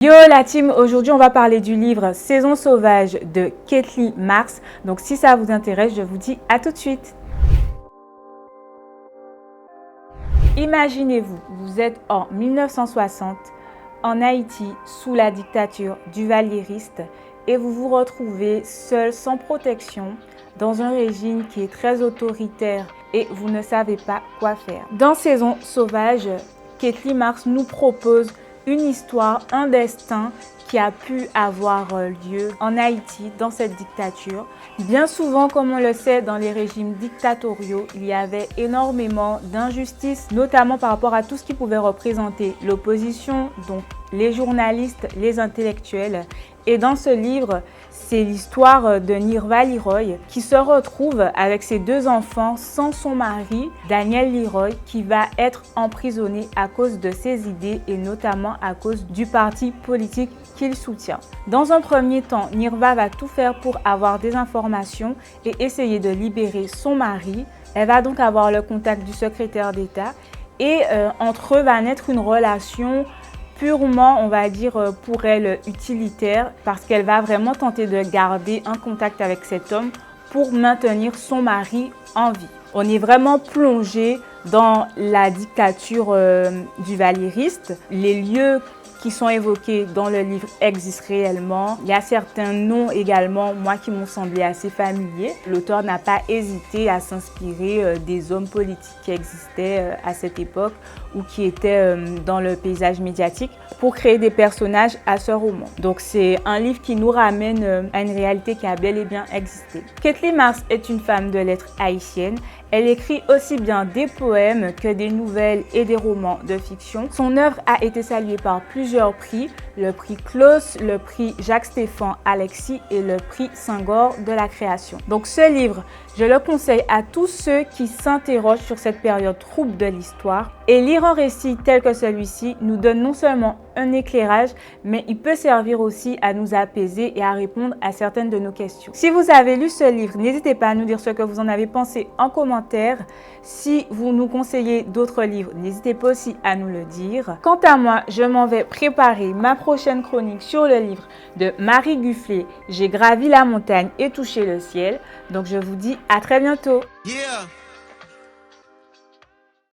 Yo la team, aujourd'hui on va parler du livre Saison sauvage de Kathleen Marks. Donc si ça vous intéresse, je vous dis à tout de suite. Imaginez-vous, vous êtes en 1960 en Haïti sous la dictature du valériste et vous vous retrouvez seul sans protection dans un régime qui est très autoritaire et vous ne savez pas quoi faire. Dans Saison sauvage, Kathleen Marks nous propose une histoire, un destin qui a pu avoir lieu en Haïti dans cette dictature. Bien souvent, comme on le sait, dans les régimes dictatoriaux, il y avait énormément d'injustices, notamment par rapport à tout ce qui pouvait représenter l'opposition, donc les journalistes, les intellectuels. Et dans ce livre, c'est l'histoire de Nirva Leroy qui se retrouve avec ses deux enfants sans son mari, Daniel Leroy, qui va être emprisonné à cause de ses idées et notamment à cause du parti politique qu'il soutient. Dans un premier temps, Nirva va tout faire pour avoir des informations et essayer de libérer son mari. Elle va donc avoir le contact du secrétaire d'État et entre eux va naître une relation purement, on va dire, pour elle utilitaire parce qu'elle va vraiment tenter de garder un contact avec cet homme pour maintenir son mari en vie. On est vraiment plongé dans la dictature du valériste. Les lieux qui sont évoqués dans le livre existent réellement. Il y a certains noms également, moi, qui m'ont semblé assez familiers. L'auteur n'a pas hésité à s'inspirer des hommes politiques qui existaient à cette époque ou qui étaient dans le paysage médiatique pour créer des personnages à ce roman. Donc c'est un livre qui nous ramène à une réalité qui a bel et bien existé. Kathleen Marks est une femme de lettres haïtienne. Elle écrit aussi bien des poèmes que des nouvelles et des romans de fiction. Son œuvre a été saluée par plusieurs prix, le prix Claus, le prix Jacques-Stéphane Alexis et le prix Senghor de la création. Donc ce livre, je le conseille à tous ceux qui s'interrogent sur cette période trouble de l'histoire. Et lire un récit tel que celui-ci nous donne non seulement un éclairage, mais il peut servir aussi à nous apaiser et à répondre à certaines de nos questions. Si vous avez lu ce livre, n'hésitez pas à nous dire ce que vous en avez pensé en commentaire. Si vous nous conseillez d'autres livres, n'hésitez pas aussi à nous le dire. Quant à moi, je m'en vais préparer ma prochaine chronique sur le livre de Marie Gufflet, J'ai gravi la montagne et touché le ciel. Donc je vous dis à très bientôt. Yeah.